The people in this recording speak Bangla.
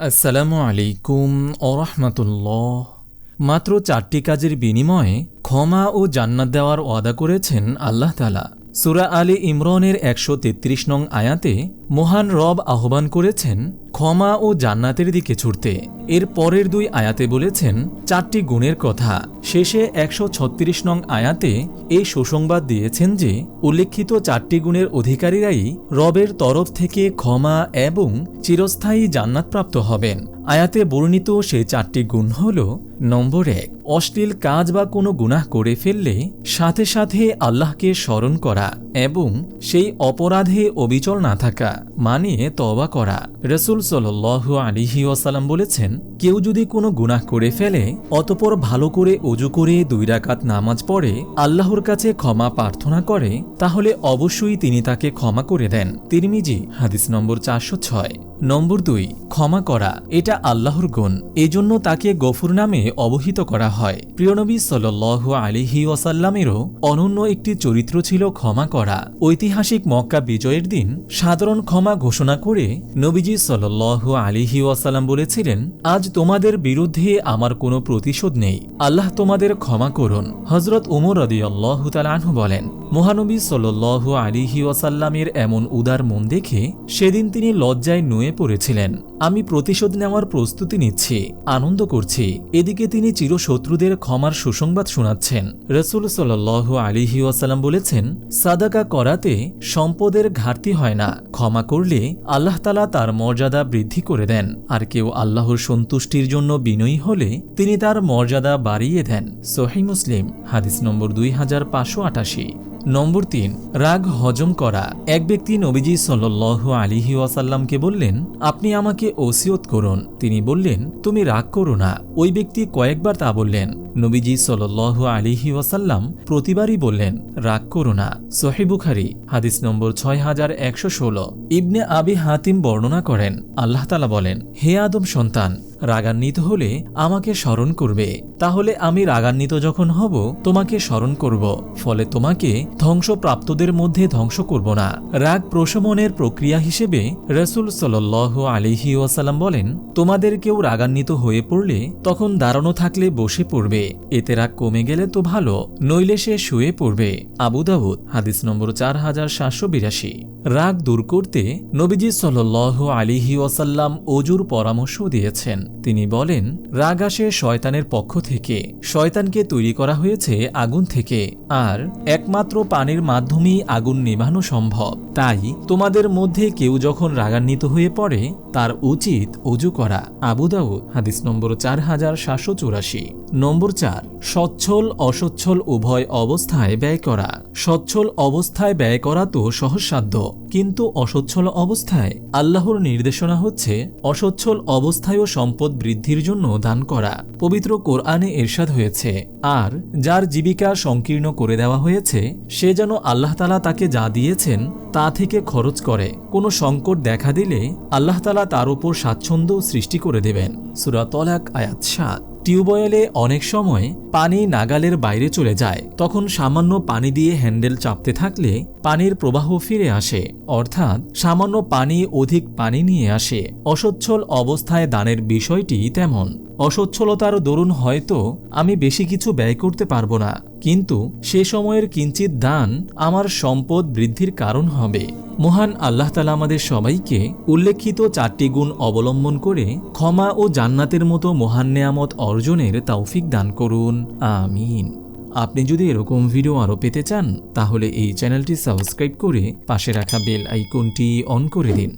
আসসালামু আলাইকুম ওরহমতুল্লাহ। মাত্র 4টি কাজের বিনিময়ে ক্ষমা ও জান্নাত দেওয়ার ওয়াদা করেছেন আল্লাহ তাআলা। সূরা আলী ইমরানের 133 নং আয়াতে মহান রব আহ্বান করেছেন ক্ষমা ও জান্নাতের দিকে ছুটতে। এর পরের 2 আয়াতে বলেছেন 4টি গুণের কথা। শেষে 136 নং আয়াতে এই সুসংবাদ দিয়েছেন যে উল্লেখিত 4টি গুণের অধিকারীরাই রবের তরফ থেকে ক্ষমা এবং চিরস্থায়ী জান্নাতপ্রাপ্ত হবেন। আয়াতে বর্ণিত সেই 4টি গুণ হল: নম্বর 1, অশ্লীল কাজ বা কোনো গুনাহ করে ফেললে সাথে সাথে আল্লাহকে স্মরণ করা এবং সেই অপরাধে অবিচল না থাকা, মানে তওবা করা। রাসূল সাল্লাল্লাহু আলাইহি ওয়াসাল্লাম বলেছেন, কেউ যদি কোনো গুনাহ করে ফেলে অতঃপর ভালো করে ওযু করে 2 রাকাত নামাজ পড়ে আল্লাহর কাছে ক্ষমা প্রার্থনা করে, তাহলে অবশ্যই তিনি তাকে ক্ষমা করে দেন। তিরমিজি হাদিস নম্বর 406। নম্বর 2, ক্ষমা করা এটা আল্লাহর গুণ, এজন্য তাকে গফুর নামে অবহিত করা হয়। প্রিয়নবী সাল্লাল্লাহু আলাইহি ওয়াসাল্লামেরও অনন্য একটি চরিত্র ছিল ক্ষমা করা। ঐতিহাসিক মক্কা বিজয়ের দিন সাধারণ ক্ষমা ঘোষণা করে নবীজি সাল্লাল্লাহু আলাইহি ওয়াসাল্লাম বলেছিলেন, আজ তোমাদের বিরুদ্ধে আমার কোনো প্রতিশোধ নেই, আল্লাহ তোমাদের ক্ষমা করুন। হযরত ওমর রাদিয়াল্লাহু তাআলা আনহু বলেন, মহানবী সাল্লাল্লাহু আলাইহি ওয়াসাল্লামের এমন উদার মন দেখে সেদিন তিনি লজ্জায় নুয়ে পড়েছিলেন। আমি প্রতিশোধ নেওয়ার প্রস্তুতি নিচ্ছি, আনন্দ করছি। এদিকে তিনি চিরশত্রুদের ক্ষমার সুসংবাদ শোনাচ্ছেন। রাসূল সাল্লাল্লাহু আলাইহি ওয়াসাল্লাম বলেছেন, সাদাকা করাতে সম্পদের ঘাটতি হয় না, ক্ষমা করলে আল্লাহ তাআলা তার মর্যাদা বৃদ্ধি করে দেন, আর কেউ আল্লাহর সন্তুষ্টির জন্য বিনয়ী হলে তিনি তার মর্যাদা বাড়িয়ে দেন। সহিহ মুসলিম হাদিস নম্বর 2588। নম্বর 3, রাগ হজম করা। এক ব্যক্তি নবীজি সাল্লাল্লাহু আলাইহি ওয়াসাল্লামকে বললেন, আপনি আমাকে ওসিয়ত করুন। তিনি বললেন, তুমি রাগ করো না। ওই ব্যক্তি কয়েকবার তা বললেন। নবীজি সাল্লাল্লাহু আলাইহি ওয়াসাল্লাম প্রতিবারই বললেন, রাগ করো না। সহিহ বুখারী হাদিস নম্বর 6116। ইবনে আবি হাতিম বর্ণনা করেন, আল্লাহ তাআলা বলেন, হে আদম সন্তান, রাগান্বিত হলে আমাকে স্মরণ করবে, তাহলে আমি রাগান্বিত যখন হব তোমাকে স্মরণ করব, ফলে তোমাকে ধ্বংসপ্রাপ্তদের মধ্যে ধ্বংস করব না। রাগ প্রশমনের প্রক্রিয়া হিসেবে রাসূল সাল্লাল্লাহু আলাইহি ওয়াসাল্লাম বলেন, তোমাদের কেউ রাগান্বিত হয়ে পড়লে তখন দাঁড়ানো থাকলে বসে পড়বে, এতে রাগ কমে গেলে তো ভালো, নইলে সে শুয়ে পড়বে। আবু দাউদ হাদিস নম্বর 4782। রাগ দূর করতে নবীজি সাল্লাল্লাহু আলাইহি ওয়াসাল্লাম ওযুর পরামর্শ দিয়েছেন। তিনি বলেন, রাগ আসে শয়তানের পক্ষ থেকে, শয়তানকে তৈরি করা হয়েছে আগুন থেকে, আর একমাত্র পানির মাধ্যমেই আগুন নেভানো সম্ভব। তাই তোমাদের মধ্যে কেউ যখন রাগান্বিত হয়ে পড়ে তার উচিত ওযু করা। আবু দাউদ হাদিস নম্বর 4784। নম্বর 4, সচ্ছল অসচ্ছল উভয় অবস্থায় ব্যয় করা। সচ্ছল অবস্থায় ব্যয় করা তো সহজসাধ্য, কিন্তু অসচ্ছল অবস্থায় আল্লাহর নির্দেশনা হচ্ছে অসচ্ছল অবস্থায়ও সম্পদ বৃদ্ধির জন্য দান করা। পবিত্র কোরআনে ইরশাদ হয়েছে, আর যার জীবিকা সংকীর্ণ করে দেওয়া হয়েছে সে যেন আল্লাহ তাআলা তাকে যা দিয়েছেন তা থেকে খরচ করে। কোনো সংকট দেখা দিলে আল্লাহ তাআলা তার উপর স্বাচ্ছন্দ্য সৃষ্টি করে দেবেন। সূরা তলাক আয়াত 7। টিউবওয়েলে অনেক সময় পানি নাগালের বাইরে চলে যায়, তখন সামান্য পানি দিয়ে হ্যান্ডেল চাপতে থাকলে পানির প্রবাহ ফিরে আসে, অর্থাৎ সামান্য পানি অধিক পানি নিয়ে আসে। অসচ্ছল অবস্থায় দানের বিষয়টি তেমন। অসচ্ছলতার দরুন হয়তো আমি বেশি কিছু ব্যয় করতে পারবো না, কিন্তু সে সময়ের কিঞ্চিত দান আমার সম্পদ বৃদ্ধির কারণ হবে। মহান আল্লাহ তাআলা আমাদের সবাইকে উল্লেখিত 4টি গুণ অবলম্বন করে ক্ষমা ও জান্নাতের মতো মহান নেয়ামত অর্জনের তৌফিক দান করুন, আমিন। আপনি যদি এরকম ভিডিও আরও পেতে চান তাহলে এই চ্যানেলটি সাবস্ক্রাইব করে পাশে রাখা বেল আইকনটি অন করে দিন।